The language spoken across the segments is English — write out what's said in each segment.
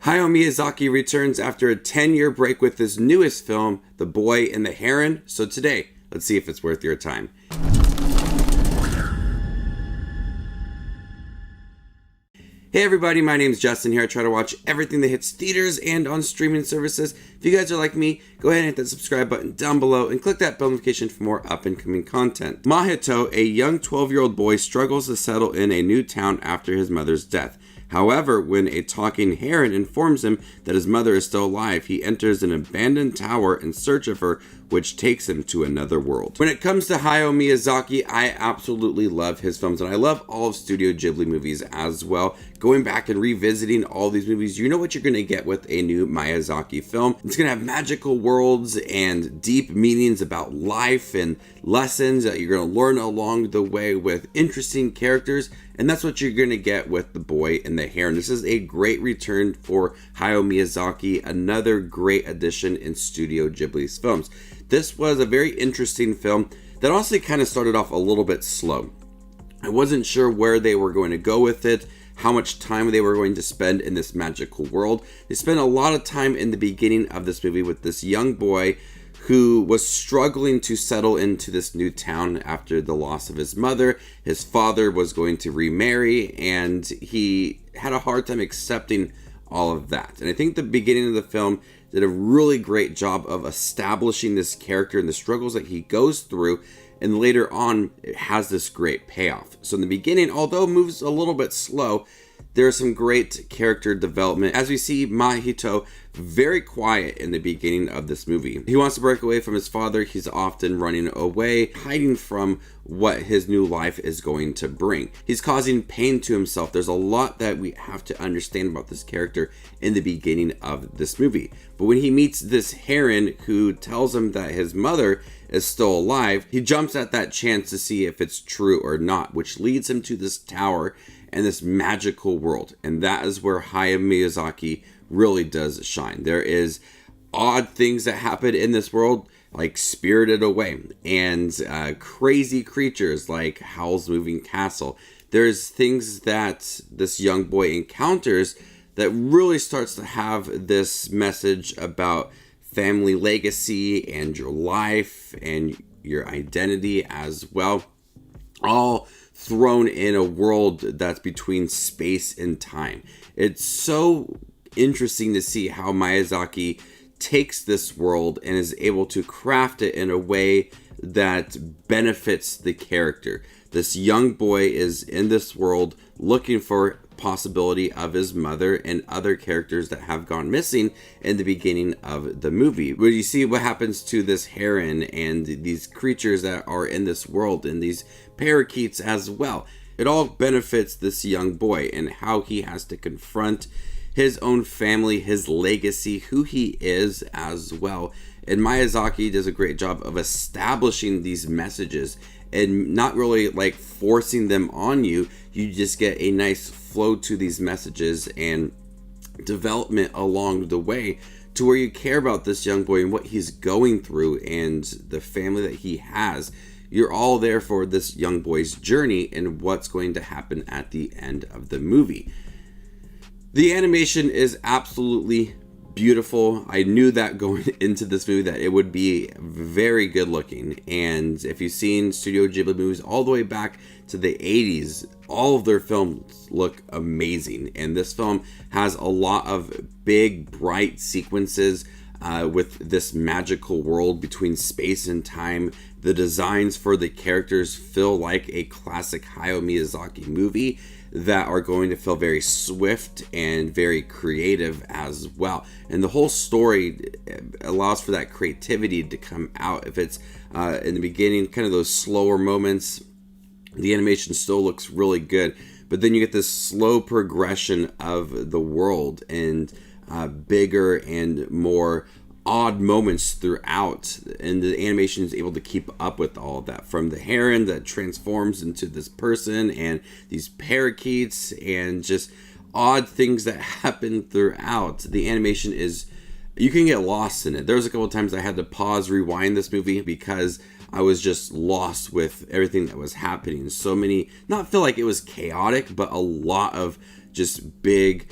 Hayao Miyazaki returns after a 10-year break with his newest film, The Boy and the Heron. So today, let's see if it's worth your time. Hey everybody, my name is Justin here. I try to watch everything that hits theaters and on streaming services. If you guys are like me, go ahead and hit that subscribe button down below and click that bell notification for more up and coming content. Mahito, a young 12-year-old boy, struggles to settle in a new town after his mother's death. However, when a talking heron informs him that his mother is still alive, he enters an abandoned tower in search of her, which takes him to another world. When it comes to Hayao Miyazaki, I absolutely love his films, and I love all of Studio Ghibli movies as well. Going back and revisiting all these movies, you know what you're going to get with a new Miyazaki film. It's going to have magical worlds and deep meanings about life and lessons that you're going to learn along the way with interesting characters. And that's what you're going to get with The Boy and the Heron. This is a great return for Hayao Miyazaki, another great addition in Studio Ghibli's films. This was a very interesting film that also kind of started off a little bit slow. I wasn't sure where they were going to go with it, how much time they were going to spend in this magical world. They spent a lot of time in the beginning of this movie with this young boy who was struggling to settle into this new town after the loss of his mother. His father was going to remarry, and he had a hard time accepting all of that. And I think the beginning of the film did a really great job of establishing this character and the struggles that he goes through, and later on it has this great payoff. So in the beginning, although it moves a little bit slow, there's some great character development. As we see Mahito very quiet in the beginning of this movie. He wants to break away from his father. He's often running away, hiding from what his new life is going to bring. He's causing pain to himself. There's a lot that we have to understand about this character in the beginning of this movie. But when he meets this heron who tells him that his mother is still alive, he jumps at that chance to see if it's true or not, which leads him to this tower and this magical world. And that is where Hayao Miyazaki really does shine. There is odd things that happen in this world, like Spirited Away, and crazy creatures like Howl's Moving Castle. There's things that this young boy encounters that really starts to have this message about family legacy and your life and your identity as well, all thrown in a world that's between space and time. It's so interesting to see how Miyazaki takes this world and is able to craft it in a way that benefits the character. This young boy is in this world looking for possibility of his mother and other characters that have gone missing in the beginning of the movie. Where you see what happens to this heron and these creatures that are in this world and these parakeets as well. It all benefits this young boy and how he has to confront his own family, his legacy, who he is as well. And Miyazaki does a great job of establishing these messages and not really like forcing them on you. You just get a nice flow to these messages and development along the way to where you care about this young boy and what he's going through and the family that he has. You're all there for this young boy's journey and what's going to happen at the end of the movie. The animation is absolutely beautiful. I knew that going into this movie that it would be very good looking. And if you've seen Studio Ghibli movies all the way back to the 80s, all of their films look amazing. And this film has a lot of big, bright sequences with this magical world between space and time. The designs for the characters feel like a classic Hayao Miyazaki movie that are going to feel very swift and very creative as well. And the whole story allows for that creativity to come out. If it's in the beginning, kind of those slower moments, the animation still looks really good. But then you get this slow progression of the world and bigger and more odd moments throughout, and the animation is able to keep up with all of that, from the heron that transforms into this person and these parakeets and just odd things that happen throughout. The animation is, you can get lost in it. There was a couple of times I had to pause, rewind this movie because I was just lost with everything that was happening. So many, not feel like it was chaotic, but a lot of just big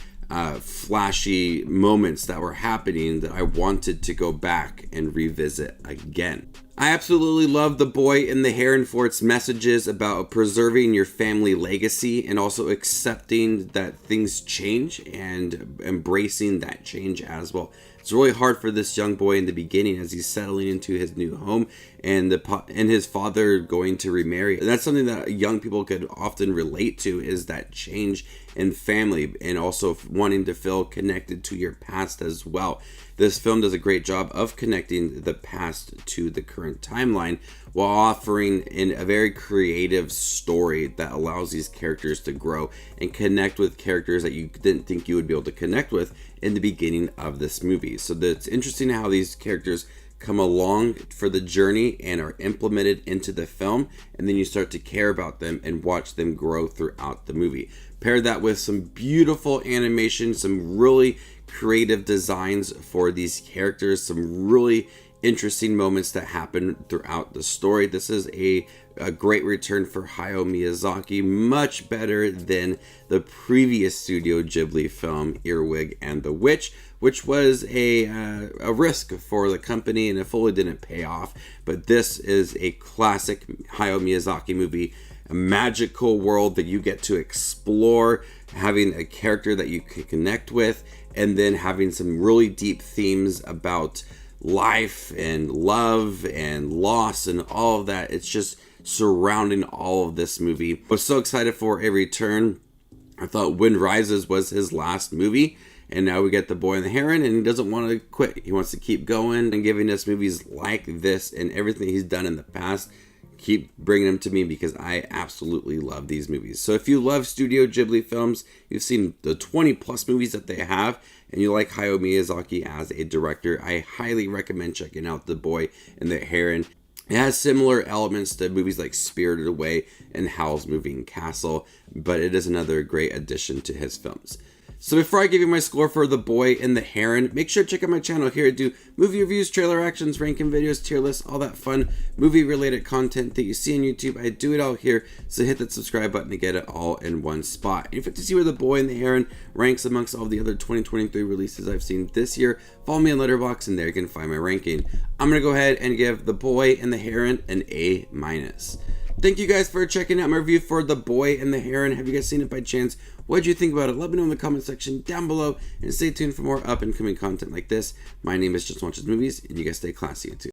flashy moments that were happening that I wanted to go back and revisit again. I absolutely love The Boy and the Heron for its messages about preserving your family legacy and also accepting that things change and embracing that change as well. It's really hard for this young boy in the beginning as he's settling into his new home and his father going to remarry. And that's something that young people could often relate to, is that change in family and also wanting to feel connected to your past as well. This film does a great job of connecting the past to the current timeline while offering in a very creative story that allows these characters to grow and connect with characters that you didn't think you would be able to connect with in the beginning of this movie. So it's interesting how these characters come along for the journey and are implemented into the film, and then you start to care about them and watch them grow throughout the movie. Pair that with some beautiful animation, some really creative designs for these characters, some really interesting moments that happen throughout the story. This is a great return for Hayao Miyazaki, much better than the previous Studio Ghibli film, Earwig and the Witch, which was a risk for the company and it fully didn't pay off. But this is a classic Hayao Miyazaki movie, a magical world that you get to explore, having a character that you can connect with, and then having some really deep themes about life and love and loss and all of that. It's just surrounding all of this movie. I was so excited for a return. I thought Wind Rises was his last movie, and now we get The Boy and the Heron, and he doesn't want to quit. He wants to keep going and giving us movies like this and everything he's done in the past. Keep bringing them to me because I absolutely love these movies. So if you love Studio Ghibli films, you've seen the 20 plus movies that they have, and you like Hayao Miyazaki as a director, I highly recommend checking out The Boy and the Heron. It has similar elements to movies like Spirited Away and Howl's Moving Castle, but it is another great addition to his films. So before I give you my score for The Boy and the Heron, make sure to check out my channel here. I do movie reviews, trailer actions, ranking videos, tier lists, all that fun movie related content that you see on YouTube. I do it all here, so hit that subscribe button to get it all in one spot. If you want to see where The Boy and the Heron ranks amongst all the other 2023 releases I've seen this year, follow me on Letterboxd and there you can find my ranking. I'm going to go ahead and give The Boy and the Heron an A-. Thank you guys for checking out my review for The Boy and the Heron. Have you guys seen it by chance? What did you think about it? Let me know in the comment section down below, and stay tuned for more up and coming content like this. My name is Just Watches Movies, and you guys stay classy, YouTube.